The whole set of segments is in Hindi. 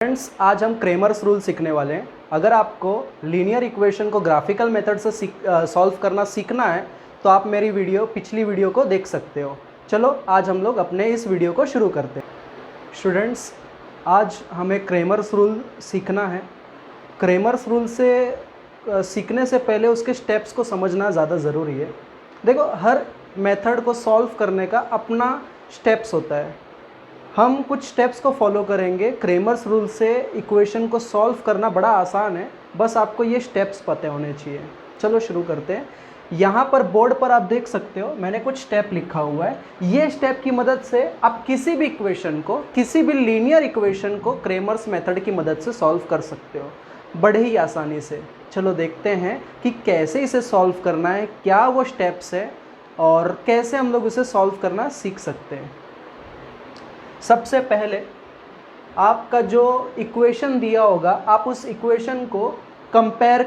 फ्रेंड्स, आज हम क्रेमर्स रूल सीखने वाले हैं। अगर आपको लीनियर इक्वेशन को ग्राफिकल मेथड से सॉल्व करना सीखना है तो आप मेरी पिछली वीडियो को देख सकते हो। चलो आज हम लोग अपने इस वीडियो को शुरू करते हैं। स्टूडेंट्स, आज हमें क्रेमर्स रूल सीखना है। क्रेमर्स रूल से सीखने से पहले उसके स्टेप्स को समझना ज़्यादा ज़रूरी है। देखो, हर मेथड को सॉल्व करने का अपना स्टेप्स होता है। हम कुछ स्टेप्स को फॉलो करेंगे। क्रेमर्स रूल से इक्वेशन को सॉल्व करना बड़ा आसान है, बस आपको ये स्टेप्स पता होने चाहिए। चलो शुरू करते हैं। यहाँ पर बोर्ड पर आप देख सकते हो, मैंने कुछ स्टेप लिखा हुआ है। ये स्टेप की मदद से आप किसी भी इक्वेशन को, किसी भी लीनियर इक्वेशन को क्रेमर्स मेथड की मदद से सॉल्व कर सकते हो बड़े ही आसानी से। चलो देखते हैं कि कैसे इसे सॉल्व करना है, क्या वो स्टेप्स है और कैसे हम लोग इसे सॉल्व करना सीख सकते हैं। सबसे पहले आपका जो इक्वेशन दिया होगा, आप उस इक्वेशन को कंपेयर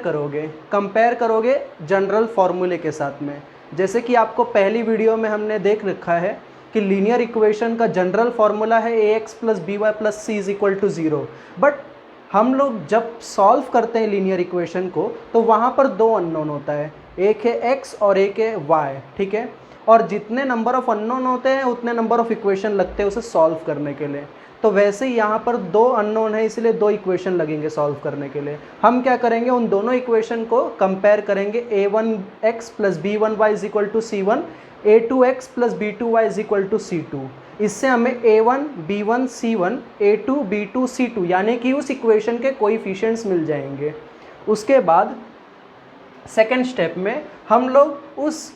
करोगे जनरल फॉर्मूले के साथ में। जैसे कि आपको पहली वीडियो में हमने देख रखा है कि लीनियर इक्वेशन का जनरल फॉर्मूला है ax + by + c = 0। बट हम लोग जब सॉल्व करते हैं लीनियर इक्वेशन को तो वहाँ पर दो अननोन होता है, एक है x और एक है y, ठीक है। और जितने नंबर ऑफ अननोन होते हैं उतने नंबर ऑफ इक्वेशन लगते हैं उसे सॉल्व करने के लिए। तो वैसे ही यहाँ पर दो अननोन है, इसलिए दो इक्वेशन लगेंगे सॉल्व करने के लिए। हम क्या करेंगे, उन दोनों इक्वेशन को कंपेयर करेंगे। a1x + b1y = c1, a2x + b2y = c2। इससे हमें a1 b1 c1 a2 b2 c2 यानी कि उस इक्वेशन के कोएफिशिएंट्स मिल जाएंगे। उसके बाद सेकेंड स्टेप में हम लोग उस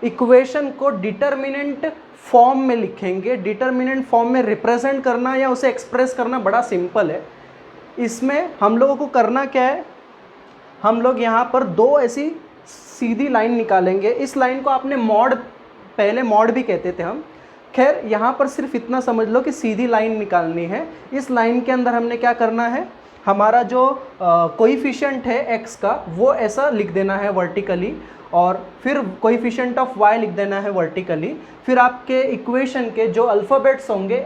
इक्वेशन को डिटर्मिनेंट फॉर्म में लिखेंगे। डिटर्मिनेंट फॉर्म में रिप्रेजेंट करना या उसे एक्सप्रेस करना बड़ा सिंपल है। इसमें हम लोगों को करना क्या है, हम लोग यहाँ पर दो ऐसी सीधी लाइन निकालेंगे। इस लाइन को आपने पहले मॉड भी कहते थे हम। खैर, यहाँ पर सिर्फ इतना समझ लो कि सीधी लाइन निकालनी है। इस लाइन के अंदर हमने क्या करना है, हमारा जो कोएफिशिएंट है x का वो ऐसा लिख देना है वर्टिकली, और फिर कोएफिशिएंट ऑफ y लिख देना है वर्टिकली। फिर आपके इक्वेशन के जो अल्फ़ाबेट्स होंगे,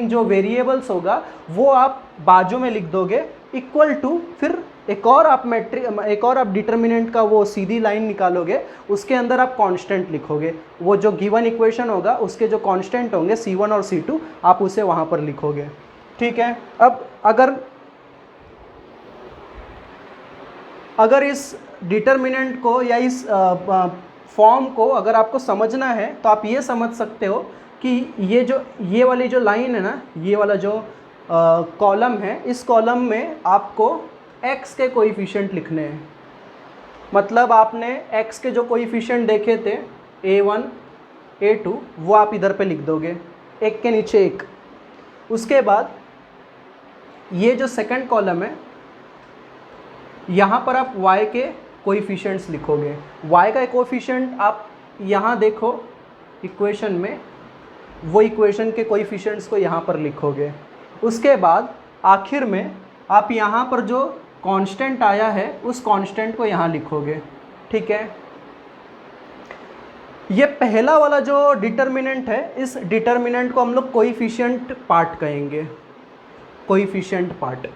जो वेरिएबल्स होगा, वो आप बाजू में लिख दोगे इक्वल टू। फिर एक और आप डिटर्मिनेंट का वो सीधी लाइन निकालोगे, उसके अंदर आप कांस्टेंट लिखोगे। वो जो गिवन इक्वेशन होगा उसके जो कांस्टेंट होंगे c1 और c2, आप उसे वहाँ पर लिखोगे, ठीक है। अब अगर इस डिटर्मिनेंट को या इस फॉर्म को अगर आपको समझना है तो आप ये समझ सकते हो कि ये वाली जो लाइन है ना, ये वाला जो कॉलम है, इस कॉलम में आपको x के कोएफिशिएंट लिखने हैं। मतलब आपने x के जो कोएफिशिएंट देखे थे a1 a2, वो आप इधर पे लिख दोगे, एक के नीचे एक। उसके बाद ये जो सेकंड कॉलम है, यहाँ पर आप y के कोएफिशिएंट्स लिखोगे। y का कोएफिशिएंट आप यहाँ देखो इक्वेशन में, वो इक्वेशन के कोएफिशिएंट्स को यहाँ पर लिखोगे। उसके बाद आखिर में आप यहाँ पर जो कांस्टेंट आया है उस कांस्टेंट को यहाँ लिखोगे, ठीक है। ये पहला वाला जो डिटर्मिनेंट है, इस डिटर्मिनेंट को हम लोग कोएफिशिएंट पार्ट कहेंगे, कोएफिशिएंट पार्ट।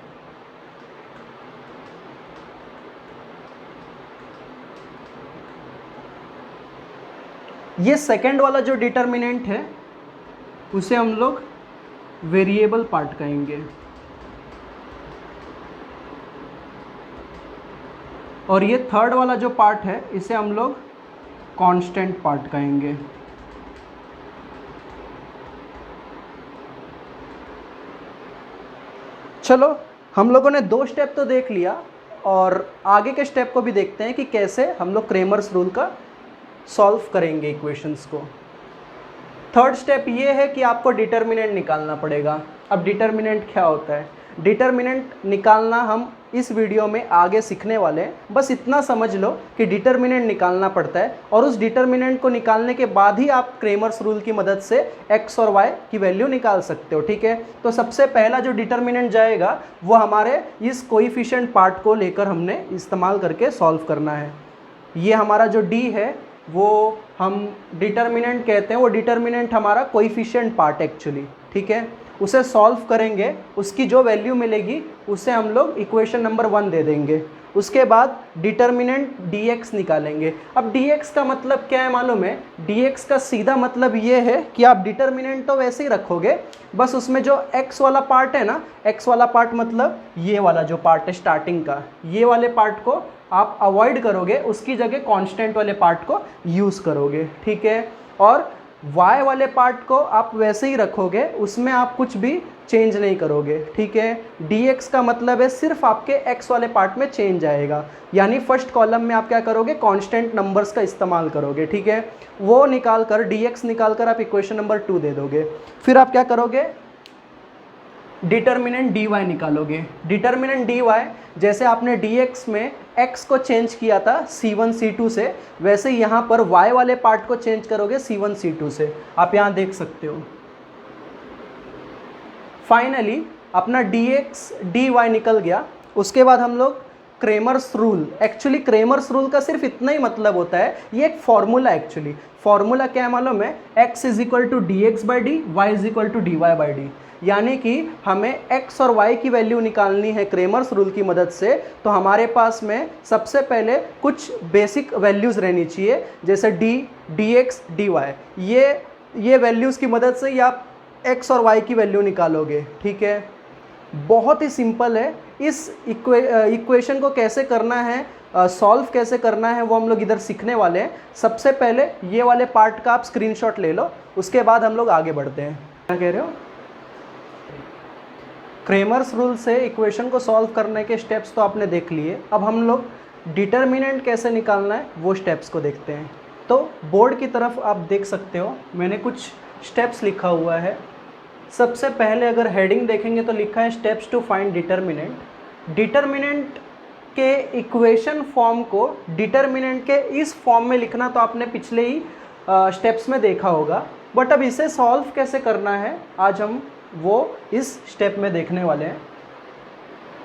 ये सेकंड वाला जो डिटर्मिनेंट है उसे हम लोग वेरिएबल पार्ट कहेंगे, और ये थर्ड वाला जो पार्ट है इसे हम लोग कांस्टेंट पार्ट कहेंगे। चलो, हम लोगों ने दो स्टेप तो देख लिया, और आगे के स्टेप को भी देखते हैं कि कैसे हम लोग क्रेमर्स रूल का सॉल्व करेंगे इक्वेशंस को। थर्ड स्टेप ये है कि आपको डिटर्मिनेंट निकालना पड़ेगा। अब डिटर्मिनेंट क्या होता है, डिटर्मिनेंट निकालना हम इस वीडियो में आगे सीखने वाले हैं। बस इतना समझ लो कि डिटर्मिनेंट निकालना पड़ता है, और उस डिटर्मिनेंट को निकालने के बाद ही आप क्रेमर्स रूल की मदद से x और y की वैल्यू निकाल सकते हो, ठीक है। तो सबसे पहला जो डिटर्मिनेंट जाएगा वो हमारे इस कोएफिशिएंट पार्ट को लेकर हमने इस्तेमाल करके सॉल्व करना है। ये हमारा जो d है वो हम डिटर्मिनेंट कहते हैं, वो डिटर्मिनेंट हमारा कोएफिशिएंट पार्ट एक्चुअली, ठीक है। उसे सॉल्व करेंगे, उसकी जो वैल्यू मिलेगी उसे हम लोग इक्वेशन नंबर 1 दे देंगे। उसके बाद डिटर्मिनेंट dx निकालेंगे। अब dx का मतलब क्या है मालूम है? dx का सीधा मतलब ये है कि आप डिटर्मिनेंट तो वैसे ही रखोगे, बस उसमें जो x वाला पार्ट है ना, x वाला पार्ट मतलब ये वाला जो पार्ट है स्टार्टिंग का, ये वाले पार्ट को आप अवॉइड करोगे, उसकी जगह कांस्टेंट वाले पार्ट को यूज़ करोगे, ठीक है। और y वाले पार्ट को आप वैसे ही रखोगे, उसमें आप कुछ भी चेंज नहीं करोगे, ठीक है। dx का मतलब है सिर्फ आपके x वाले पार्ट में चेंज आएगा, यानी फर्स्ट कॉलम में आप क्या करोगे? कांस्टेंट नंबर्स का इस्तेमाल करोगे, ठीक है। वो निकाल कर dx निकाल कर आप इक्वेशन नंबर 2 दे दोगे। फिर आप क्या करोगे? डिटर्मिनेंट dy निकालोगे। डिटर्मिनेंट dy जैसे आपने dx में x को चेंज किया था c1 c2 से, वैसे यहाँ पर y वाले पार्ट को चेंज करोगे c1 c2 से। आप यहाँ देख सकते हो। फाइनली अपना dx dy निकल गया। उसके बाद हम लोग Cramer's rule, actually Cramer's rule का सिर्फ इतना ही मतलब होता है, ये एक फॉर्मूला, एक्चुअली फॉर्मूला क्या है मालूम है? x is equal to dx/d, y is equal to dy/d। यानी कि हमें x और y की वैल्यू निकालनी है क्रेमर्स रूल की मदद से, तो हमारे पास में सबसे पहले कुछ बेसिक वैल्यूज़ रहनी चाहिए, जैसे d, dx, dy। ये वैल्यूज़ की मदद से ही आप x और y की वैल्यू निकालोगे, ठीक है। बहुत ही सिंपल है। इस इक्वेशन को कैसे करना है, सॉल्व कैसे करना है, वो हम लोग इधर सीखने वाले हैं। सबसे पहले ये वाले पार्ट का आप स्क्रीनशॉट ले लो, उसके बाद हम लोग आगे बढ़ते हैं। क्या कह रहे हो? क्रेमर्स रूल से इक्वेशन को सॉल्व करने के स्टेप्स तो आपने देख लिए, अब हम लोग डिटर्मिनेंट कैसे निकालना है वो स्टेप्स को देखते हैं। तो बोर्ड की तरफ आप देख सकते हो, मैंने कुछ स्टेप्स लिखा हुआ है। सबसे पहले अगर हेडिंग देखेंगे तो लिखा है steps to find determinant. Determinant के इक्वेशन फॉर्म को डिटर्मिनेंट के इस फॉर्म में लिखना तो आपने पिछले ही स्टेप्स में देखा होगा, बट अब इसे सॉल्व कैसे करना है आज हम वो इस स्टेप में देखने वाले हैं।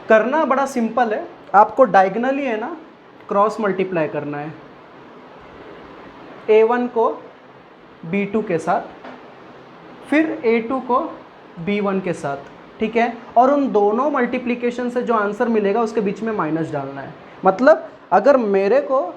करना बड़ा सिंपल है, आपको डायगनली है ना क्रॉस मल्टीप्लाई करना है, a1 को b2 के साथ, फिर a2 को b1 के साथ, ठीक है। और उन दोनों मल्टीप्लिकेशन से जो आंसर मिलेगा उसके बीच में माइनस डालना है। मतलब अगर मेरे को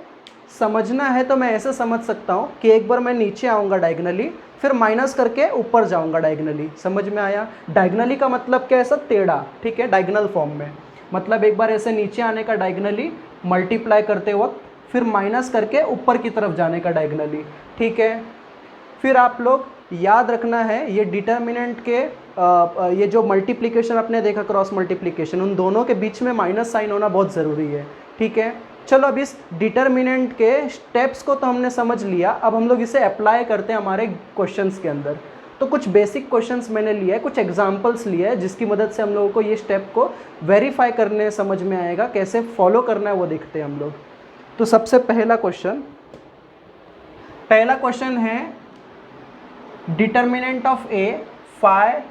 समझना है तो मैं ऐसे समझ सकता हूँ कि एक बार मैं नीचे आऊँगा डायगनली, फिर माइनस करके ऊपर जाऊँगा डायगनली। समझ में आया? डायगनली का मतलब क्या है? सब टेढ़ा, ठीक है, डायगनल फॉर्म में। मतलब एक बार ऐसे नीचे आने का डायगनली, मल्टीप्लाई करते वक्त फिर माइनस करके ऊपर की तरफ जाने का डायगनली, ठीक है। फिर आप लोग याद रखना है ये डिटर्मिनेंट के ये जो मल्टीप्लिकेशन आपने देखा क्रॉस मल्टीप्लिकेशन, उन दोनों के बीच में माइनस साइन होना बहुत ज़रूरी है, ठीक है। चलो अब इस डिटर्मिनेंट के स्टेप्स को तो हमने समझ लिया, अब हम लोग इसे अप्लाई करते हैं हमारे क्वेश्चंस के अंदर। तो कुछ बेसिक क्वेश्चंस मैंने लिए हैं, कुछ एग्जांपल्स लिए हैं, जिसकी मदद से हम लोगों को ये स्टेप को वेरीफाई करने समझ में आएगा, कैसे फॉलो करना है वो देखते हैं हम लोग। तो सबसे पहला क्वेश्चन है डिटर्मिनेंट ऑफ a 5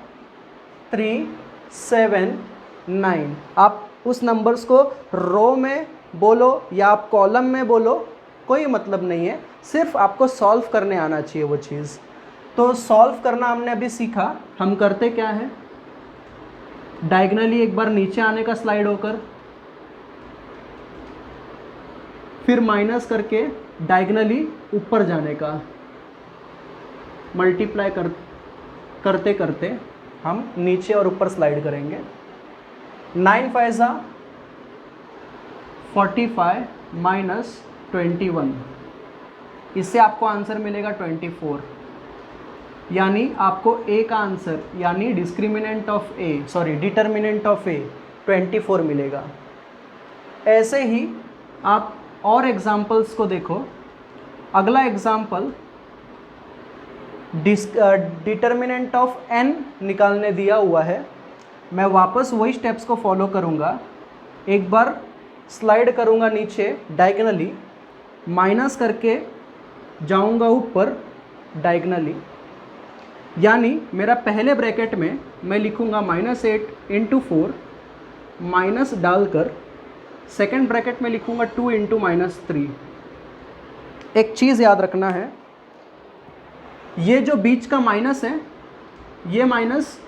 3 7 9। आप उस नंबर्स को रो में बोलो या आप कॉलम में बोलो, कोई मतलब नहीं है, सिर्फ आपको सॉल्व करने आना चाहिए वो चीज़। तो सॉल्व करना हमने अभी सीखा। हम करते क्या है, डायगनली एक बार नीचे आने का स्लाइड होकर, फिर माइनस करके डायगनली ऊपर जाने का, मल्टीप्लाई करते करते हम नीचे और ऊपर स्लाइड करेंगे। 9 5 45 माइनस 21, इससे आपको आंसर मिलेगा 24। यानी आपको a का आंसर यानी discriminant of a, determinant of a 24 मिलेगा। ऐसे ही आप और एग्जाम्पल्स को देखो। अगला एग्जाम्पल डिटर्मिनेंट ऑफ n निकालने दिया हुआ है। मैं वापस वही स्टेप्स को फॉलो करूँगा। एक बार स्लाइड करूँगा नीचे डायगनली, माइनस करके जाऊँगा ऊपर डायगनली, यानी मेरा पहले ब्रैकेट में मैं लिखूँगा -8 × 4, माइनस डालकर सेकेंड ब्रैकेट में लिखूँगा 2 × -3। एक चीज़ याद रखना है, ये जो बीच का माइनस है, ये माइनस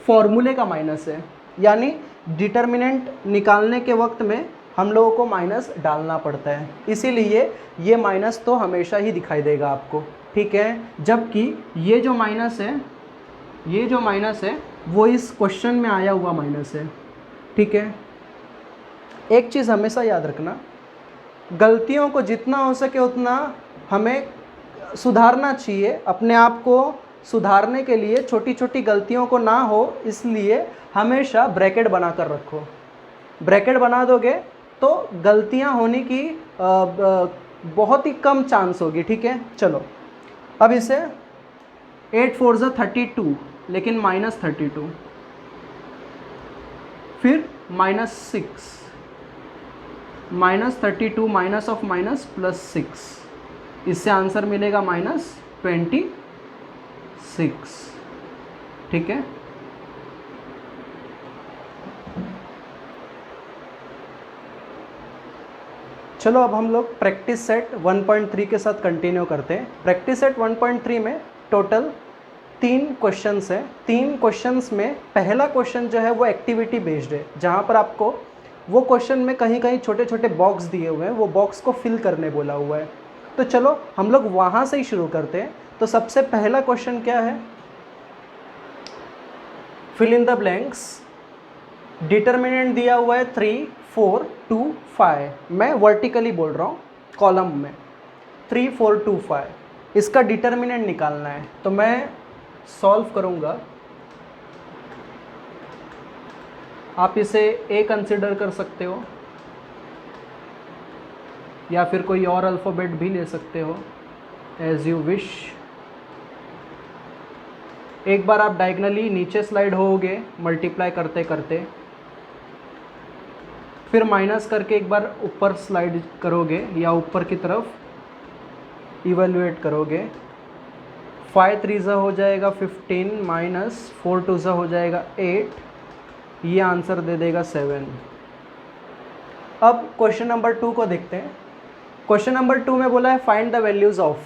फॉर्मूले का माइनस है, यानी डिटर्मिनेंट निकालने के वक्त में हम लोगों को माइनस डालना पड़ता है, इसीलिए ये माइनस तो हमेशा ही दिखाई देगा आपको, ठीक है। जबकि ये जो माइनस है वो इस क्वेश्चन में आया हुआ माइनस है, ठीक है। एक चीज़ हमेशा याद रखना, गलतियों को जितना हो सके उतना हमें सुधारना चाहिए। अपने आप को सुधारने के लिए छोटी छोटी गलतियों को ना हो, इसलिए हमेशा ब्रैकेट बना कर रखो। ब्रैकेट बना दोगे तो गलतियां होने की बहुत ही कम चांस होगी, ठीक है। चलो अब इसे 8 4 32, लेकिन -32, फिर -6, -32 माइनस ऑफ माइनस +6, इससे आंसर मिलेगा -26, ठीक है। चलो अब हम लोग प्रैक्टिस सेट 1.3 के साथ कंटिन्यू करते हैं। प्रैक्टिस सेट 1.3 में टोटल 3 क्वेश्चंस हैं। 3 क्वेश्चंस में पहला क्वेश्चन जो है वो एक्टिविटी बेस्ड है, जहाँ पर आपको वो क्वेश्चन में कहीं कहीं छोटे छोटे बॉक्स दिए हुए हैं, वो बॉक्स को फिल करने बोला हुआ है। तो चलो हम लोग वहाँ से ही शुरू करते हैं। तो सबसे पहला क्वेश्चन क्या है, fill in the blanks. Determinant दिया हुआ है 3 4 2 5, मैं वर्टिकली बोल रहा हूँ, कॉलम में 3 4 2 5 इसका डिटर्मिनेंट निकालना है। तो मैं सॉल्व करूँगा, आप इसे A कंसिडर कर सकते हो या फिर कोई और अल्फ़ाबेट भी ले सकते हो, एज यू विश। एक बार आप डायगनली नीचे स्लाइड होगे मल्टीप्लाई करते करते, फिर माइनस करके एक बार ऊपर स्लाइड करोगे या ऊपर की तरफ इवेल्युएट करोगे। 5 3 हो जाएगा 15, -4 2 हो जाएगा 8, ये आंसर दे देगा 7। अब क्वेश्चन नंबर 2 को देखते हैं। क्वेश्चन नंबर 2 में बोला है फाइंड द वैल्यूज़ ऑफ,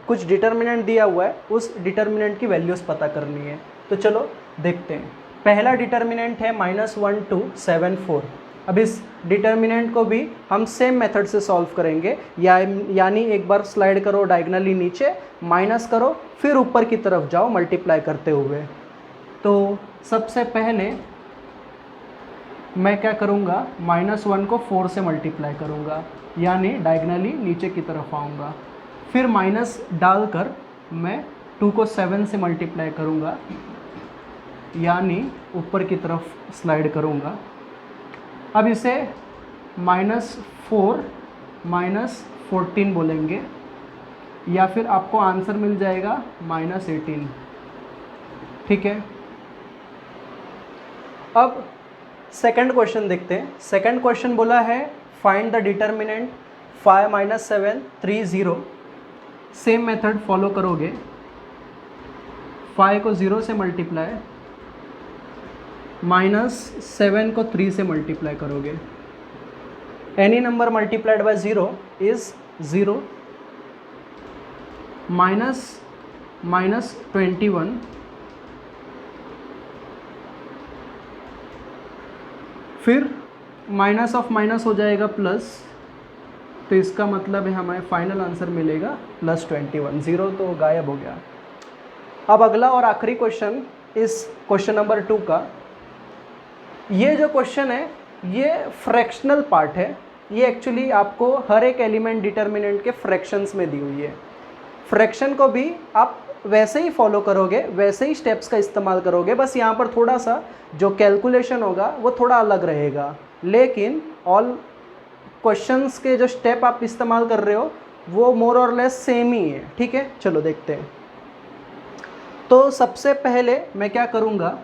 कुछ डिटर्मिनेंट दिया हुआ है, उस डिटर्मिनेंट की वैल्यूज़ पता करनी है। तो चलो देखते हैं। पहला डिटर्मिनेंट है -1 2 7 4। अब इस डिटर्मिनेंट को भी हम सेम मेथड से सॉल्व करेंगे, यानी एक बार स्लाइड करो डायगनली नीचे, माइनस करो, फिर ऊपर की तरफ जाओ मल्टीप्लाई करते हुए। तो सबसे पहले मैं क्या करूँगा, -1 को 4 से मल्टीप्लाई करूँगा, यानी डायगनली नीचे की तरफ आऊँगा। फिर माइनस डालकर मैं 2 को 7 से मल्टीप्लाई करूँगा, यानी ऊपर की तरफ स्लाइड करूँगा। अब इसे -4 -14 बोलेंगे, या फिर आपको आंसर मिल जाएगा -18, ठीक है। अब सेकंड क्वेश्चन देखते हैं। सेकंड क्वेश्चन बोला है find the determinant 5 - 7 3 0। Same method follow करोगे, 5 को 0 से मल्टीप्लाई, -7 को 3 से मल्टीप्लाई करोगे। Any number multiplied by 0 is 0। -21, फिर माइनस ऑफ माइनस हो जाएगा प्लस, तो इसका मतलब है हमें फाइनल आंसर मिलेगा +21। 0 तो गायब हो गया। अब अगला और आखिरी क्वेश्चन इस क्वेश्चन नंबर 2 का। ये जो क्वेश्चन है ये फ्रैक्शनल पार्ट है, ये एक्चुअली आपको हर एक एलिमेंट डिटर्मिनेंट के फ्रैक्शंस में दी हुई है। फ्रैक्शन को भी आप वैसे ही फॉलो करोगे, वैसे ही स्टेप्स का इस्तेमाल करोगे, बस यहाँ पर थोड़ा सा जो कैलकुलेशन होगा वो थोड़ा अलग रहेगा, लेकिन ऑल क्वेश्चंस के जो स्टेप आप इस्तेमाल कर रहे हो वो मोर और लेस सेम ही है, ठीक है। चलो देखते हैं। तो सबसे पहले मैं क्या करूँगा,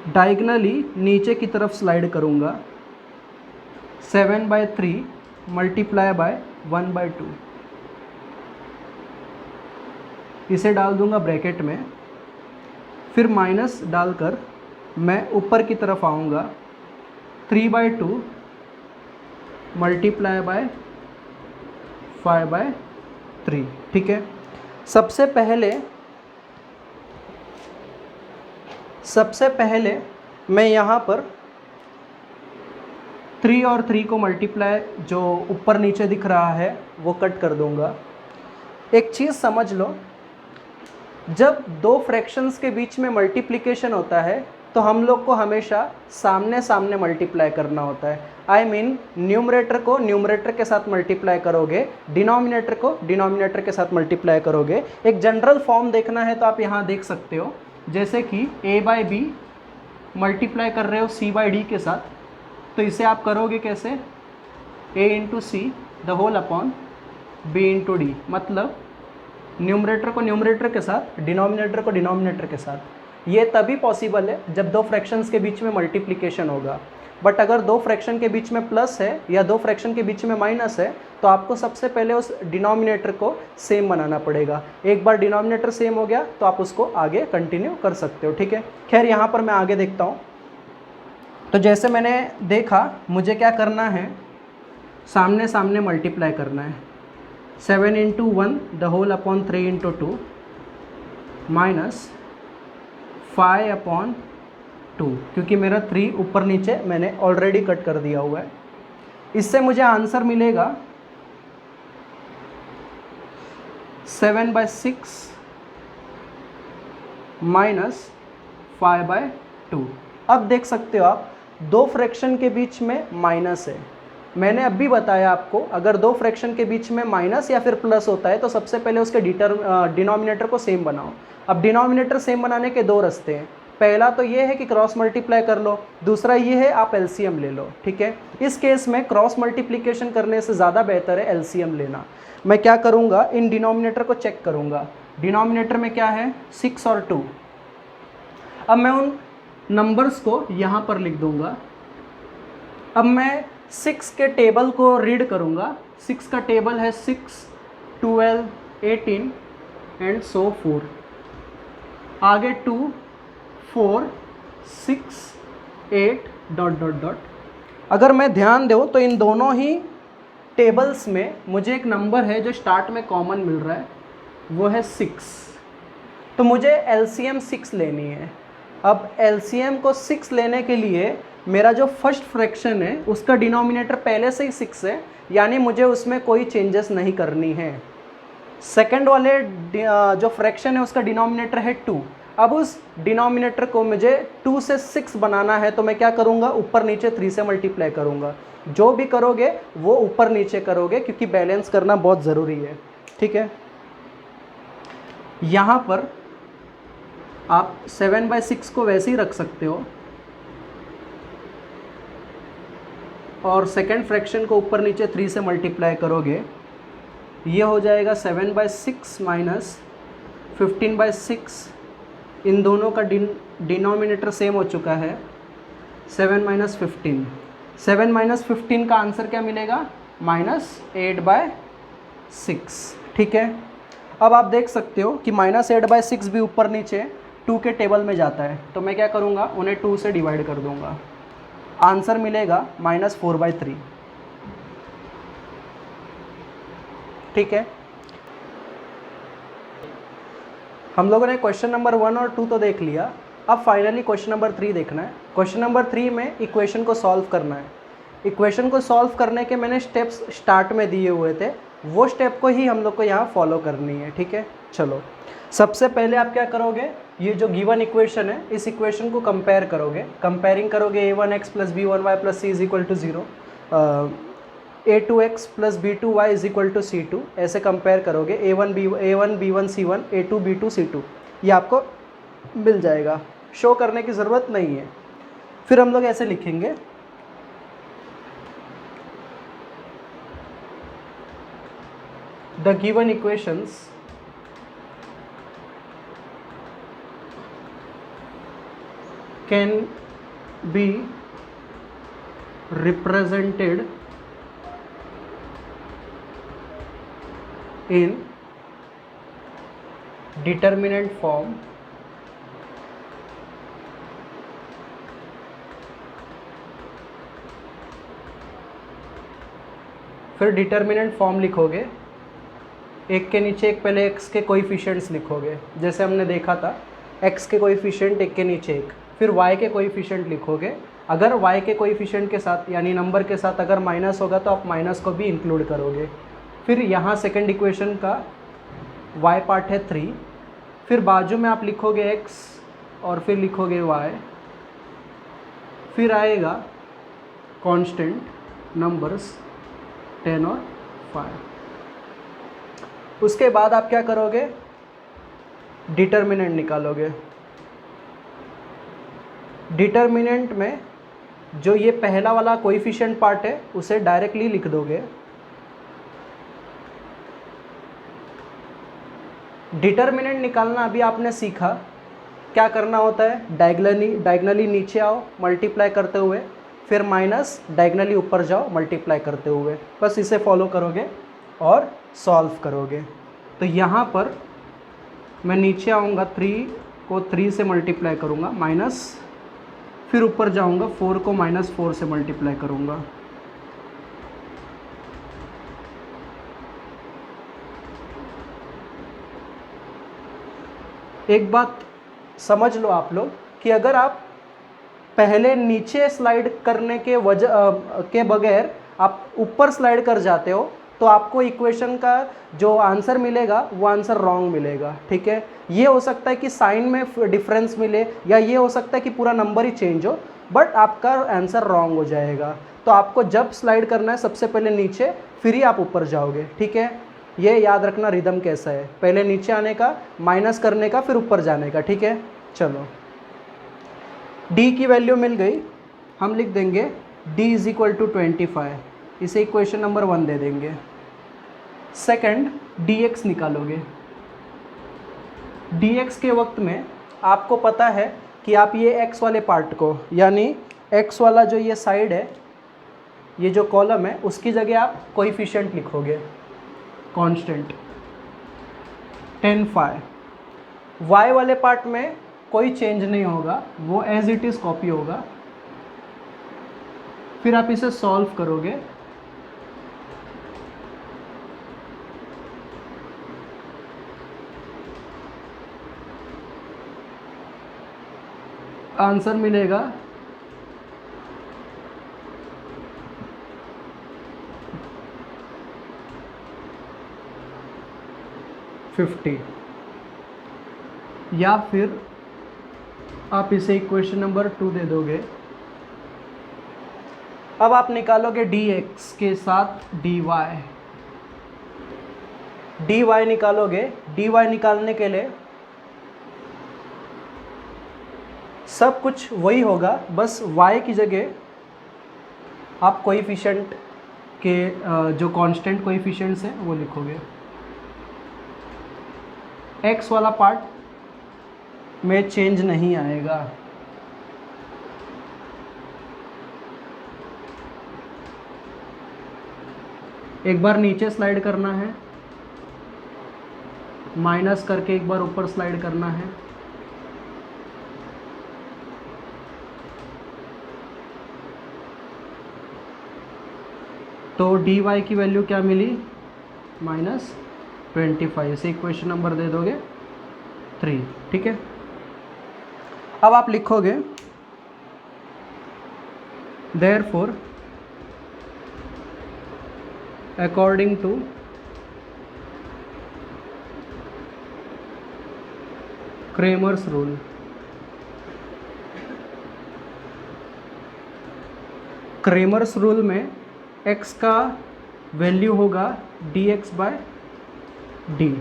डायगनली नीचे की तरफ स्लाइड करूँगा, 7/3 मल्टीप्लाई बाय 1/2, इसे डाल दूंगा ब्रैकेट में। फिर माइनस डालकर मैं ऊपर की तरफ आऊँगा, 3/2 मल्टीप्लाई बाय 5/3, ठीक है। सबसे पहले सबसे पहले मैं यहाँ पर 3 और 3 को मल्टीप्लाई जो ऊपर नीचे दिख रहा है वो कट कर दूंगा। एक चीज़ समझ लो, जब दो फ्रैक्शंस के बीच में मल्टीप्लिकेशन होता है तो हम लोग को हमेशा सामने सामने मल्टीप्लाई करना होता है। आई मीन न्यूमरेटर को न्यूमरेटर के साथ मल्टीप्लाई करोगे, डिनोमिनेटर को डिनोमिनेटर के साथ मल्टीप्लाई करोगे। एक जनरल फॉर्म देखना है तो आप यहाँ देख सकते हो, जैसे कि a/b मल्टीप्लाई कर रहे हो c/d के साथ, तो इसे आप करोगे कैसे, a × c the whole upon b × d, मतलब न्यूमरेटर को न्यूमरेटर के साथ, डिनोमिनेटर को डिनोमिनेटर के साथ। ये तभी पॉसिबल है जब दो फ्रैक्शंस के बीच में मल्टीप्लिकेशन होगा। बट अगर दो फ्रैक्शन के बीच में प्लस है या दो फ्रैक्शन के बीच में माइनस है तो आपको सबसे पहले उस डिनोमिनेटर को सेम बनाना पड़ेगा। एक बार डिनोमिनेटर सेम हो गया तो आप उसको आगे कंटिन्यू कर सकते हो, ठीक है। खैर यहाँ पर मैं आगे देखता हूँ। तो जैसे मैंने देखा, मुझे क्या करना है, सामने सामने मल्टीप्लाई करना है। 7 × 1 the whole upon 3 × 2 minus 5 upon 2, क्योंकि मेरा 3 ऊपर नीचे मैंने ऑलरेडी कट कर दिया हुआ है। इससे मुझे आंसर मिलेगा 7/6 माइनस 5/2। अब देख सकते हो आप, दो फ्रैक्शन के बीच में माइनस है। मैंने अभी बताया आपको, अगर दो फ्रैक्शन के बीच में माइनस या फिर प्लस होता है तो सबसे पहले उसके डिनोमिनेटर को सेम बनाओ। अब डिनोमिनेटर सेम बनाने के दो रास्ते हैं। पहला तो ये है कि क्रॉस मल्टीप्लाई कर लो, दूसरा ये है आप एलसीएम ले लो, ठीक है। इस केस में क्रॉस मल्टीप्लिकेशन करने से ज़्यादा बेहतर है एलसीएम लेना। मैं क्या करूँगा, इन डिनोमिनेटर को चेक करूँगा। डिनोमिनेटर में क्या है, 6 और 2। अब मैं उन नंबर्स को यहाँ पर लिख दूँगा। अब मैं 6 के टेबल को रीड करूँगा। 6 का टेबल है 6, 12, 18 एंड सो फोर। आगे 2, 4, 6, 8 ... अगर मैं ध्यान दूँ तो इन दोनों ही टेबल्स में मुझे एक नंबर है जो स्टार्ट में कॉमन मिल रहा है, वो है 6। तो मुझे एलसीएम 6 लेनी है। अब एलसीएम को 6 लेने के लिए मेरा जो फर्स्ट फ्रैक्शन है उसका डिनोमिनेटर पहले से ही 6 है, यानी मुझे उसमें कोई चेंजेस नहीं करनी है। सेकंड वाले जो फ्रैक्शन है उसका डिनोमिनेटर है 2। अब उस डिनोमिनेटर को मुझे 2 से 6 बनाना है, तो मैं क्या करूँगा, ऊपर नीचे 3 से मल्टीप्लाई करूँगा। जो भी करोगे वो ऊपर नीचे करोगे, क्योंकि बैलेंस करना बहुत ज़रूरी है, ठीक है। यहाँ पर आप 7/6 को वैसे ही रख सकते हो और सेकेंड फ्रैक्शन को ऊपर नीचे 3 से मल्टीप्लाई करोगे। ये हो जाएगा 7/6 माइनस 15/6। इन दोनों का डिनोमिनेटर सेम हो चुका है, 7 - 15। 7 - 15 का आंसर क्या मिलेगा, -8/6, ठीक है। अब आप देख सकते हो कि -8/6 भी ऊपर नीचे 2 के टेबल में जाता है, तो मैं क्या करूँगा, उन्हें 2 से डिवाइड कर दूँगा। आंसर मिलेगा -4/3, ठीक है। हम लोगों ने क्वेश्चन नंबर 1 और 2 तो देख लिया। अब फाइनली क्वेश्चन नंबर 3 देखना है। क्वेश्चन नंबर 3 में इक्वेशन को सॉल्व करना है। इक्वेशन को सॉल्व करने के मैंने स्टेप्स स्टार्ट में दिए हुए थे, वो स्टेप को ही हम लोग को यहाँ फॉलो करनी है, ठीक है। चलो, सबसे पहले आप क्या करोगे, ये जो गिवन इक्वेशन है इस इक्वेशन को कंपेयर करोगे। कंपेयरिंग करोगे a1x + b1y + c = 0, a2x + b2y = c2, ऐसे कंपेयर करोगे। a1 b1 c1, a2 b2 c2, ये आपको मिल जाएगा, शो करने की ज़रूरत नहीं है। फिर हम लोग ऐसे लिखेंगे, the given equations can be represented in determinant form फिर डिटर्मिनेंट फॉर्म लिखोगे, एक के नीचे एक पहले x के कोएफिशिएंट्स लिखोगे। जैसे हमने देखा था x के कोएफिशिएंट एक के नीचे एक, फिर y के कोएफिशिएंट लिखोगे। अगर y के कोएफिशिएंट के साथ यानी नंबर के साथ अगर माइनस होगा तो आप माइनस को भी इंक्लूड करोगे। फिर यहाँ सेकंड इक्वेशन का y पार्ट है 3, फिर बाजू में आप लिखोगे x और फिर लिखोगे y, फिर आएगा कांस्टेंट नंबर्स 10 और 5। उसके बाद आप क्या करोगे, डिटर्मिनेंट निकालोगे। डिटर्मिनेंट में जो ये पहला वाला कोएफिशिएंट पार्ट है उसे डायरेक्टली लिख दोगे। डिटर्मिनेंट निकालना अभी आपने सीखा, क्या करना होता है, डायगनली नीचे आओ मल्टीप्लाई करते हुए, फिर माइनस डायगनली ऊपर जाओ मल्टीप्लाई करते हुए, बस इसे फॉलो करोगे और सॉल्व करोगे। तो यहाँ पर मैं नीचे आऊँगा, 3 को 3 से मल्टीप्लाई करूँगा माइनस, फिर ऊपर जाऊँगा 4 को -4 से मल्टीप्लाई करूँगा। एक बात समझ लो आप लोग कि अगर आप पहले नीचे स्लाइड करने के बगैर आप ऊपर स्लाइड कर जाते हो तो आपको इक्वेशन का जो आंसर मिलेगा वो आंसर रॉन्ग मिलेगा। ठीक है, ये हो सकता है कि साइन में डिफरेंस मिले या ये हो सकता है कि पूरा नंबर ही चेंज हो, बट आपका आंसर रॉन्ग हो जाएगा। तो आपको जब स्लाइड करना है सबसे पहले नीचे, फिर ही आप ऊपर जाओगे। ठीक है, ये याद रखना रिदम कैसा है, पहले नीचे आने का, माइनस करने का, फिर ऊपर जाने का। ठीक है, चलो d की वैल्यू मिल गई, हम लिख देंगे d = 25, इसे इक्वेशन नंबर 1 दे देंगे। सेकंड dx निकालोगे। dx के वक्त में आपको पता है कि आप ये x वाले पार्ट को, यानी x वाला जो ये साइड है, ये जो कॉलम है, उसकी जगह आप कोएफिशिएंट लिखोगे कांस्टेंट 10, 5। y वाले पार्ट में कोई चेंज नहीं होगा, वो एज इट इज़ कॉपी होगा। फिर आप इसे सॉल्व करोगे। आंसर मिलेगा 50, या फिर आप इसे इक्वेशन नंबर 2 दे दोगे। अब आप निकालोगे dx के साथ dy, dy निकालोगे। dy निकालने के लिए सब कुछ वही होगा, बस y की जगह आप कोएफिशिएंट के जो कांस्टेंट कोएफिशिएंट्स हैं वो लिखोगे। x वाला पार्ट में चेंज नहीं आएगा। एक बार नीचे स्लाइड करना है, माइनस करके एक बार ऊपर स्लाइड करना है। तो dy की वैल्यू क्या मिली, -25, इसे इक्वेशन नंबर दे दोगे 3। ठीक है, अब आप लिखोगे therefore according to Cramer's rule, Cramer's rule में x का वैल्यू होगा dx/d।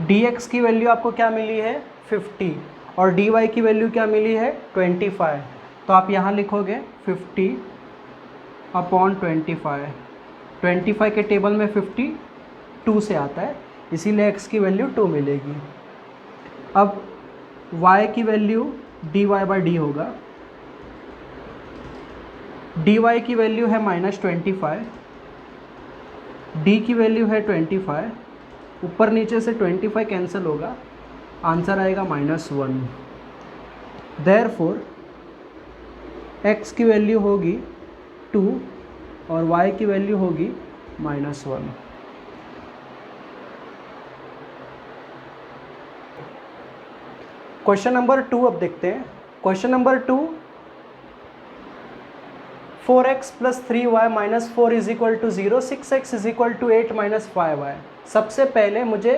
dx की वैल्यू आपको क्या मिली है 50 और dy की वैल्यू क्या मिली है 25। तो आप यहाँ लिखोगे 50/25। 25 के टेबल में 50 2 से आता है, इसीलिए x की वैल्यू 2 मिलेगी। अब y की वैल्यू dy/d होगा। dy की वैल्यू है -25, d की वैल्यू है 25, ऊपर नीचे से 25 कैंसिल होगा, आंसर आएगा -1। देयरफॉर x की वैल्यू होगी 2 और y की वैल्यू होगी -1। क्वेश्चन नंबर 2 अब देखते हैं। Question number 2, 4x plus 3y minus 4 is equal to 0, 6x is equal to 8 minus 5y। सबसे पहले मुझे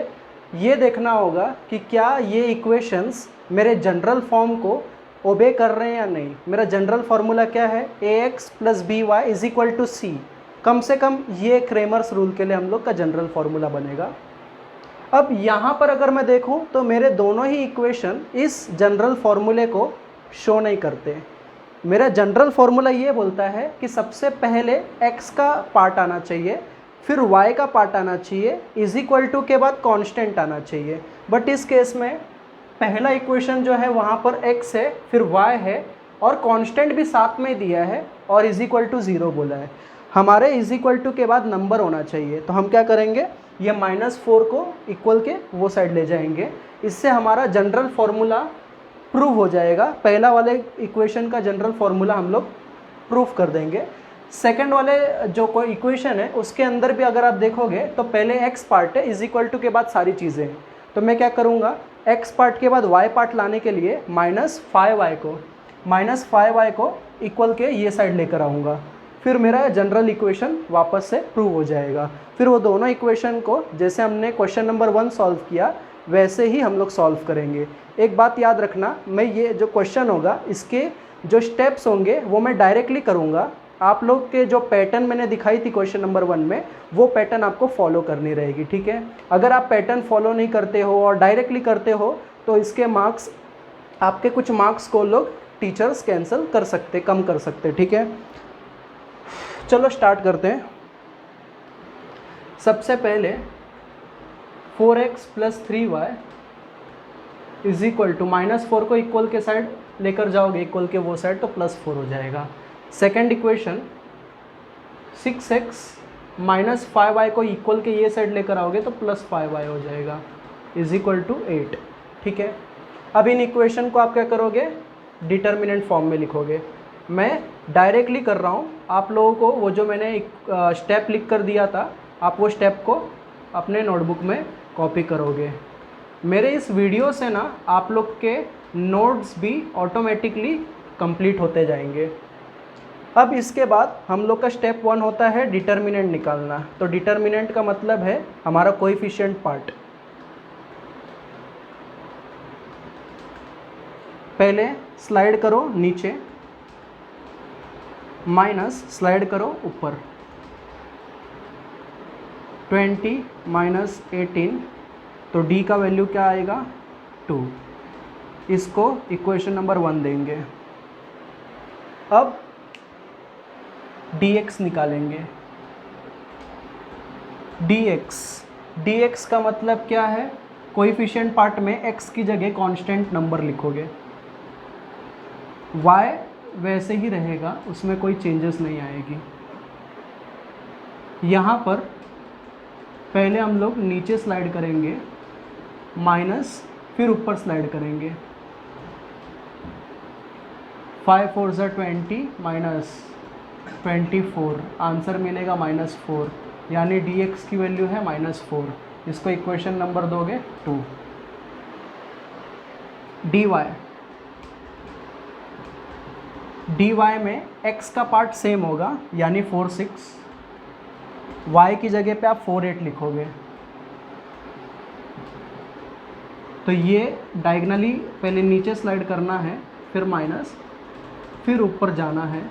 ये देखना होगा कि क्या ये इक्वेशंस मेरे जनरल फॉर्म को ओबे कर रहे हैं या नहीं। मेरा जनरल फार्मूला क्या है, ax plus by is equal to c। कम से कम ये क्रेमर्स रूल के लिए हम लोग का जनरल फार्मूला बनेगा। अब यहाँ पर अगर मैं देखूँ तो मेरे दोनों ही इक्वेशन इस जनरल फार्मूले को शो नहीं करते। मेरा जनरल फार्मूला ये बोलता है कि सबसे पहले x का पार्ट आना चाहिए, फिर y का पार्ट आना चाहिए, इज इक्वल टू के बाद कांस्टेंट आना चाहिए। बट इस केस में पहला इक्वेशन जो है वहाँ पर x है, फिर y है और कांस्टेंट भी साथ में दिया है और इज इक्वल टू 0 बोला है। हमारे इज इक्वल टू के बाद नंबर होना चाहिए, तो हम क्या करेंगे, ये -4 को इक्वल के वो साइड ले जाएंगे। इससे हमारा जनरल फार्मूला प्रूव हो जाएगा। पहला वाले इक्वेशन का जनरल फार्मूला हम लोग प्रूफ कर देंगे। सेकंड वाले जो कोई इक्वेशन है उसके अंदर भी अगर आप देखोगे तो पहले x पार्ट है, इज इक्वल टू के बाद सारी चीज़ें हैं। तो मैं क्या करूँगा, x पार्ट के बाद y पार्ट लाने के लिए -5y को इक्वल के ये साइड लेकर आऊँगा। फिर मेरा जनरल इक्वेशन वापस से प्रूव हो जाएगा। फिर वो दोनों इक्वेशन को जैसे हमने क्वेश्चन नंबर 1 सॉल्व किया वैसे ही हम लोग सॉल्व करेंगे। एक बात याद रखना, मैं ये जो क्वेश्चन होगा इसके जो स्टेप्स होंगे वो मैं डायरेक्टली करूँगा। आप लोग के जो पैटर्न मैंने दिखाई थी क्वेश्चन नंबर 1 में, वो पैटर्न आपको फॉलो करनी रहेगी, ठीक है। अगर आप पैटर्न फॉलो नहीं करते हो और डायरेक्टली करते हो तो इसके मार्क्स, आपके कुछ मार्क्स को लोग टीचर्स कैंसिल कर सकते, कम कर सकते, ठीक है। चलो स्टार्ट करते हैं। सबसे पहले 4x plus 3y is equal to -4 को इक्वल के साइड लेकर जाओगे, इक्वल के वो साइड, तो +4 हो जाएगा। Second equation 6x minus 5y को इक्वल के ये साइड लेकर आओगे तो +5y हो जाएगा, इज इक्वल टू 8, ठीक है। अब इन इक्वेशन को आप क्या करोगे, डिटर्मिनेंट फॉर्म में लिखोगे। मैं डायरेक्टली कर रहा हूँ, आप लोगों को वो जो मैंने स्टेप लिख कर दिया था, आप वो स्टेप को अपने नोटबुक में कॉपी करोगे। मेरे इस वीडियो से ना आप लोग के नोट्स भी ऑटोमेटिकली कंप्लीट होते जाएंगे। अब इसके बाद हम लोग का स्टेप 1 होता है डिटर्मिनेंट निकालना। तो डिटर्मिनेंट का मतलब है हमारा कोएफिशिएंट पार्ट। पहले स्लाइड करो नीचे, माइनस स्लाइड करो ऊपर, 20 माइनस 18, तो d का वैल्यू क्या आएगा, 2। इसको इक्वेशन नंबर 1 देंगे। अब dx निकालेंगे। dx का मतलब क्या है, कोएफिशिएंट पार्ट में x की जगह कांस्टेंट नंबर लिखोगे, y वैसे ही रहेगा, उसमें कोई चेंजेस नहीं आएगी। यहाँ पर पहले हम लोग नीचे स्लाइड करेंगे माइनस, फिर ऊपर स्लाइड करेंगे। 5 4 20 माइनस 24, आंसर मिलेगा -4, यानी dx की वैल्यू है -4। इसको इक्वेशन नंबर दोगे 2। dy में x का पार्ट सेम होगा, यानी 4 6, y की जगह पे आप 4 8 लिखोगे। तो ये डायगनली पहले नीचे स्लाइड करना है, फिर माइनस, फिर ऊपर जाना है।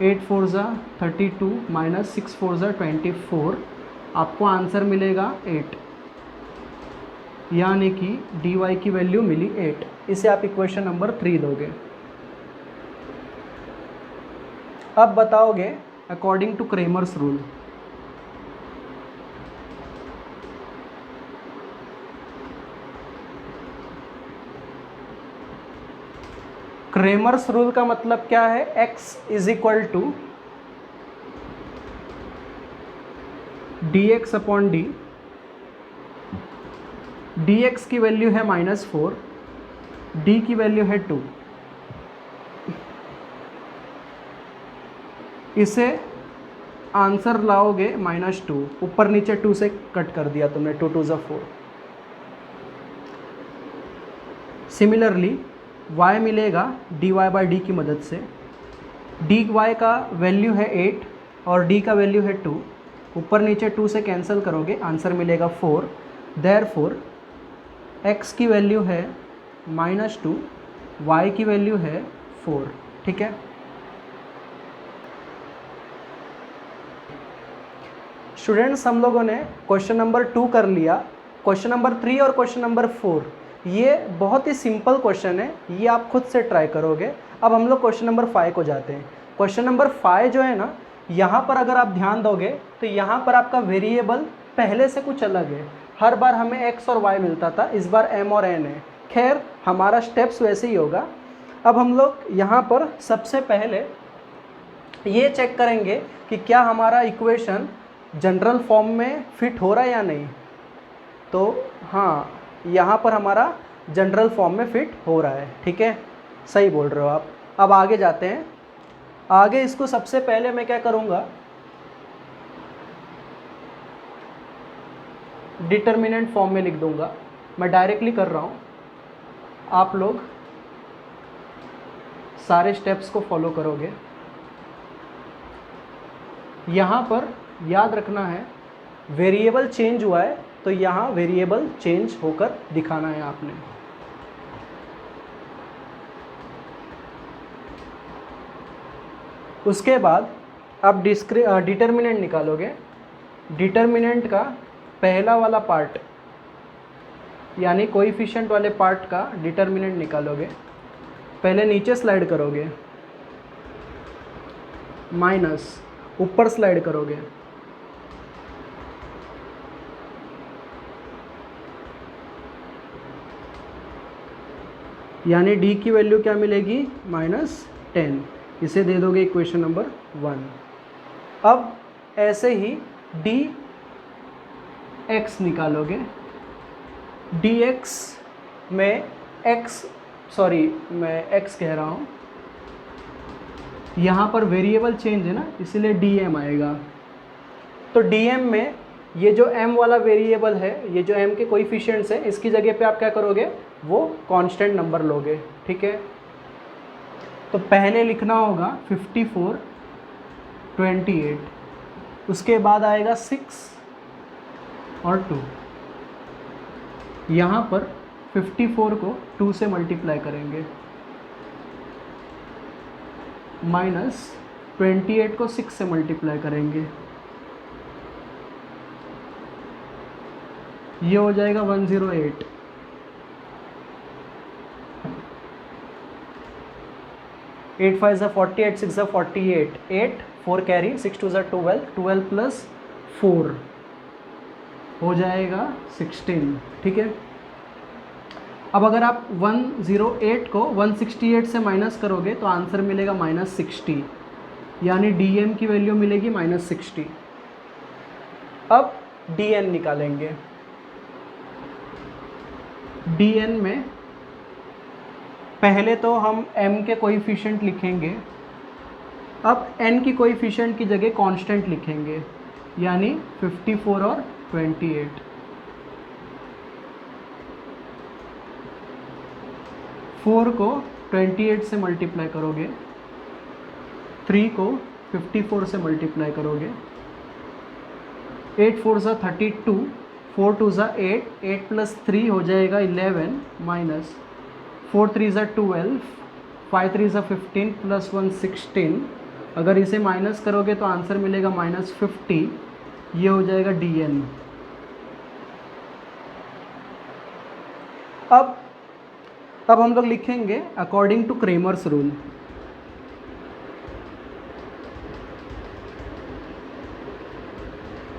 8 4 32 माइनस 6 4 24, आपको आंसर मिलेगा 8, यानी कि dy की वैल्यू मिली 8। इसे आप इक्वेशन नंबर 3 दोगे। अब बताओगे according to Cramer's rule. Cramer's rule का मतलब क्या है, x is equal to dx upon d. dx की वैल्यू है -4, d की वैल्यू है 2। इसे आंसर लाओगे -2, ऊपर नीचे 2 से कट कर दिया तुमने, 2 2 4। सिमिलरली y मिलेगा dy/d की मदद से। dy का वैल्यू है 8 और d का वैल्यू है 2, ऊपर नीचे 2 से कैंसिल करोगे, आंसर मिलेगा 4। देयरफॉर x की वैल्यू है -2, y की वैल्यू है 4। ठीक है, स्टूडेंट्स हम लोगों ने क्वेश्चन नंबर 2 कर लिया। क्वेश्चन नंबर 3 और क्वेश्चन नंबर 4 ये बहुत ही सिंपल क्वेश्चन है, ये आप खुद से ट्राई करोगे। अब हम लोग क्वेश्चन नंबर 5 को जाते हैं। क्वेश्चन नंबर 5 जो है ना, यहाँ पर अगर आप ध्यान दोगे तो यहाँ पर आपका वेरिएबल पहले से कुछ अलग है। हर बार हमें x और y मिलता था, इस बार m और n है। खैर हमारा स्टेप्स वैसे ही होगा। अब हम लोग यहाँ पर सबसे पहले ये चेक करेंगे कि क्या हमारा इक्वेशन जनरल फॉर्म में फिट हो रहा है या नहीं। तो हाँ, यहाँ पर हमारा जनरल फॉर्म में फिट हो रहा है। ठीक है, सही बोल रहे हो आप। अब आगे जाते हैं। आगे इसको सबसे पहले मैं क्या करूँगा, डिटर्मिनेंट फॉर्म में लिख दूँगा। मैं डायरेक्टली कर रहा हूँ, आप लोग सारे स्टेप्स को फॉलो करोगे। यहाँ पर याद रखना है वेरिएबल चेंज हुआ है, तो यहाँ वेरिएबल चेंज होकर दिखाना है आपने। उसके बाद आप डिटर्मिनेंट निकालोगे। डिटर्मिनेंट का पहला वाला पार्ट यानी कोएफिशिएंट वाले पार्ट का डिटर्मिनेंट निकालोगे। पहले नीचे स्लाइड करोगे, माइनस ऊपर स्लाइड करोगे, यानी d की वैल्यू क्या मिलेगी, -10। इसे दे दोगे इक्वेशन नंबर 1। अब ऐसे ही dx निकालोगे। dx में मैं x कह रहा हूँ, यहाँ पर वेरिएबल चेंज है ना, इसलिए dm आएगा। तो dm में ये जो m वाला वेरिएबल है, ये जो m के कोएफिशिएंट्स है, इसकी जगह पे आप क्या करोगे, वो कांस्टेंट नंबर लोगे। ठीक है, तो पहले लिखना होगा 54, 28, उसके बाद आएगा 6 और 2। यहाँ पर 54 को 2 से मल्टीप्लाई करेंगे, -28 को 6 से मल्टीप्लाई करेंगे, ये हो जाएगा 108। 8 5 ज़ा 48, 6 ज़ा 48, 8 4 कैरी, 6 2 ज़ा 12, 12 प्लस 4 हो जाएगा 16। ठीक है, अब अगर आप 108 को 168 से माइनस करोगे तो आंसर मिलेगा -60, यानी dm की वैल्यू मिलेगी -60। अब dn निकालेंगे। dn में पहले तो हम m के कोएफिशिएंट लिखेंगे, अब n की कोएफिशिएंट की जगह कांस्टेंट लिखेंगे, यानी 54 और 28। 4 को 28 से मल्टीप्लाई करोगे, 3 को 54 से मल्टीप्लाई करोगे, 8 4 ज़ा 32, 4 2 ज़ा 8, 8 प्लस 3 हो जाएगा 11, माइनस 4 3 ज़ा 12, 5 3 ज़ा 15 प्लस 1 16। अगर इसे माइनस करोगे तो आंसर मिलेगा -50, ये हो जाएगा dn। अब हम लोग लिखेंगे according to Cramer's rule.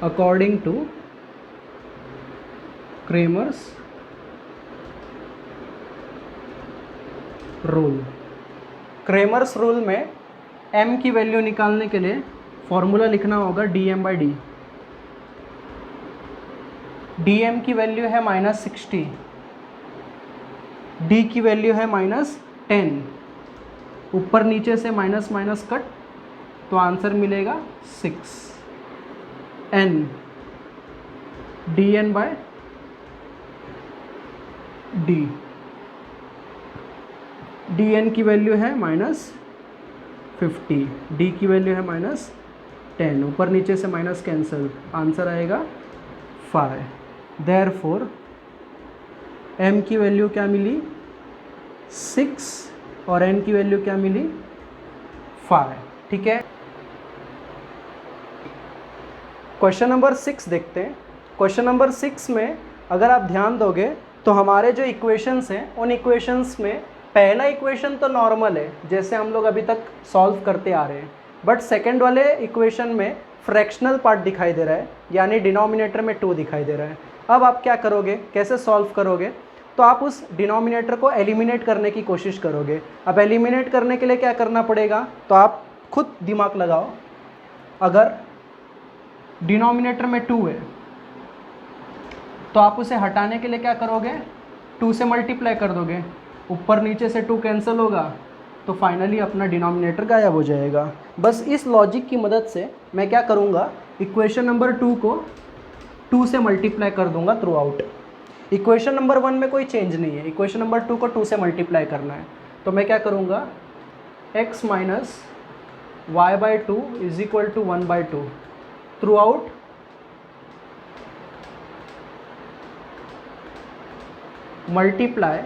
According to Cramer's rule. Cramer's rule में m की वैल्यू निकालने के लिए फॉर्मूला लिखना होगा dm/d। dm की वैल्यू है -60, d की वैल्यू है -10, ऊपर नीचे से माइनस माइनस कट, तो आंसर मिलेगा 6। n dn by d, dn की वैल्यू है -50, d की वैल्यू है -10, ऊपर नीचे से माइनस कैंसिल, आंसर आएगा 5। देयरफॉर m की वैल्यू क्या मिली 6 और n की वैल्यू क्या मिली 5। ठीक है, क्वेश्चन नंबर 6 देखते हैं। क्वेश्चन नंबर 6 में अगर आप ध्यान दोगे तो हमारे जो इक्वेशंस हैं उन इक्वेशंस में पहला इक्वेशन तो नॉर्मल है जैसे हम लोग अभी तक सॉल्व करते आ रहे हैं, बट सेकंड वाले इक्वेशन में फ्रैक्शनल पार्ट दिखाई दे रहा है, यानी डिनोमिनेटर में 2 दिखाई दे रहा है। अब आप क्या करोगे, कैसे सॉल्व करोगे, तो आप उस डिनोमिनेटर को एलिमिनेट करने की कोशिश करोगे। अब एलिमिनेट करने के लिए क्या करना पड़ेगा, तो आप खुद दिमाग लगाओ। अगर डिनोमिनेटर में 2 है तो आप उसे हटाने के लिए क्या करोगे, 2 से मल्टीप्लाई कर दोगे, ऊपर नीचे से 2 कैंसिल होगा तो फाइनली अपना डिनोमिनेटर गायब हो जाएगा। बस इस लॉजिक की मदद से मैं क्या करूँगा, इक्वेशन नंबर 2 को 2 से मल्टीप्लाई कर दूंगा थ्रू आउट। इक्वेशन नंबर 1 में कोई चेंज नहीं है, इक्वेशन नंबर 2 को 2 से मल्टीप्लाई करना है, तो मैं क्या करूँगा, x minus y by 2 is equal to 1/2 throughout multiply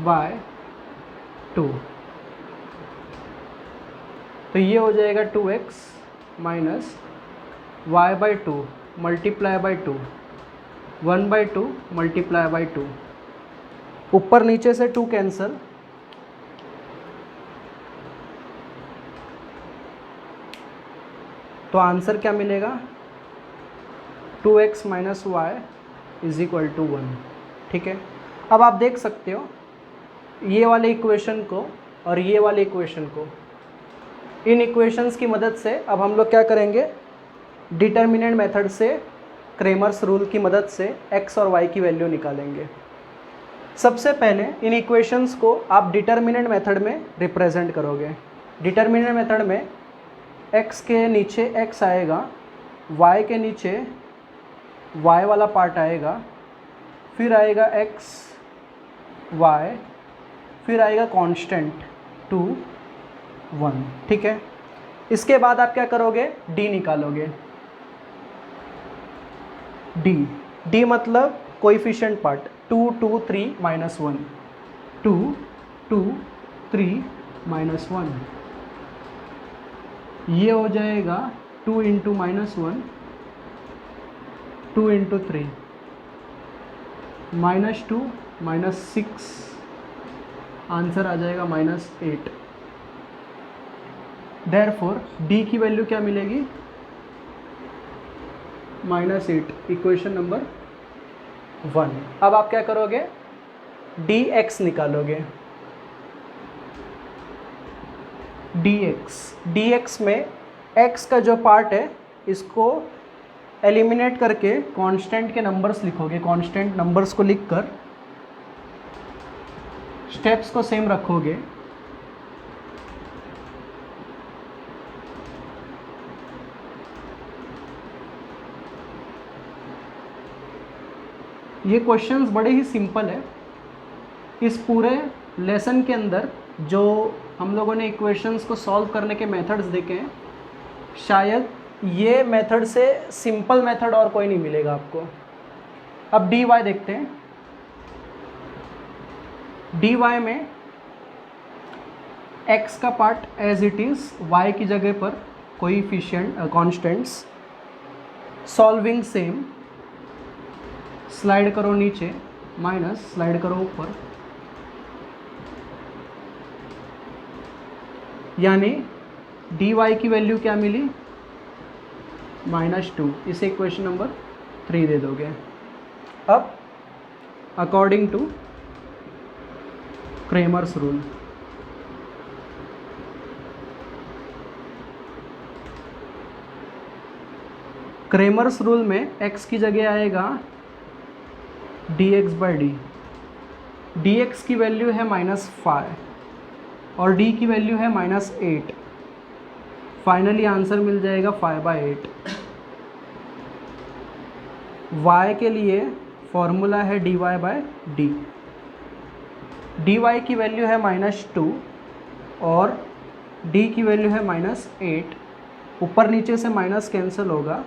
by 2, तो ये हो जाएगा 2x minus y by 2 multiply by 2, 1/2 multiply by 2, ऊपर नीचे से 2 कैंसिल, तो आंसर क्या मिलेगा, 2x minus y is equal to 1। ठीक है, अब आप देख सकते हो ये वाले इक्वेशन को और ये वाले इक्वेशन को, इन इक्वेशंस की मदद से अब हम लोग क्या करेंगे, डिटर्मिनेंट मेथड से, क्रेमर्स रूल की मदद से x और y की वैल्यू निकालेंगे। सबसे पहले इन इक्वेशंस को आप डिटर्मिनेंट मेथड में रिप्रेजेंट करोगे। डिटर्मिनेंट मेथड में x के नीचे x आएगा, y के नीचे y वाला पार्ट आएगा, फिर आएगा x y, फिर आएगा कांस्टेंट 2 1। ठीक है, इसके बाद आप क्या करोगे, d निकालोगे। d मतलब कोएफिशिएंट पार्ट, 2 2 3 -1, 2 2 3 -1, ये हो जाएगा 2 इंटू -1, 2 इंटू 3 -2 -6, आंसर आ जाएगा -8। देयरफॉर d की वैल्यू क्या मिलेगी, -8, इक्वेशन नंबर 1। अब आप क्या करोगे, dx निकालोगे। dx में x का जो पार्ट है इसको एलिमिनेट करके कांस्टेंट के नंबर्स लिखोगे, कांस्टेंट नंबर्स को लिखकर स्टेप्स को सेम रखोगे। ये क्वेश्चंस बड़े ही सिंपल है। इस पूरे लेसन के अंदर जो हम लोगों ने इक्वेशंस को सॉल्व करने के मेथड्स देखे हैं, शायद ये मेथड से सिंपल मेथड और कोई नहीं मिलेगा आपको। अब dy देखते हैं। dy में x का part as it is, y की जगह पर coefficient constants, solving same, slide करो नीचे, माइनस स्लाइड करो ऊपर, यानी dy की वैल्यू क्या मिली, -2। इसे इक्वेशन नंबर 3 दे दोगे। अब according to Cramer's rule, Cramer's rule में x की जगह आएगा dx/d, dx की वैल्यू है -5 और d की वैल्यू है -8। फाइनली आंसर मिल जाएगा 5/8। y के लिए फॉर्मूला है dy/d। dy की वैल्यू है -2 और d की वैल्यू है -8। ऊपर नीचे से माइनस कैंसिल होगा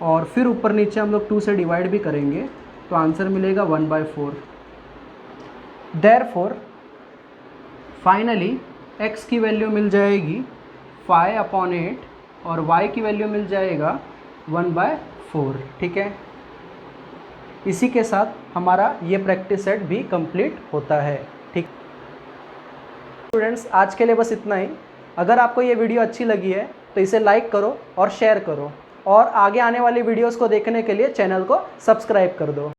और फिर ऊपर नीचे हम लोग 2 से डिवाइड भी करेंगे तो आंसर मिलेगा 1/4। देयरफॉर फाइनली x की वैल्यू मिल जाएगी 5/8 और y की वैल्यू मिल जाएगा 1/4। ठीक है, इसी के साथ हमारा ये प्रैक्टिस सेट भी कंप्लीट होता है। ठीक स्टूडेंट्स, आज के लिए बस इतना ही। अगर आपको ये वीडियो अच्छी लगी है तो इसे लाइक करो और शेयर करो और आगे आने वाली वीडियोस को देखने के लिए चैनल को सब्सक्राइब कर दो।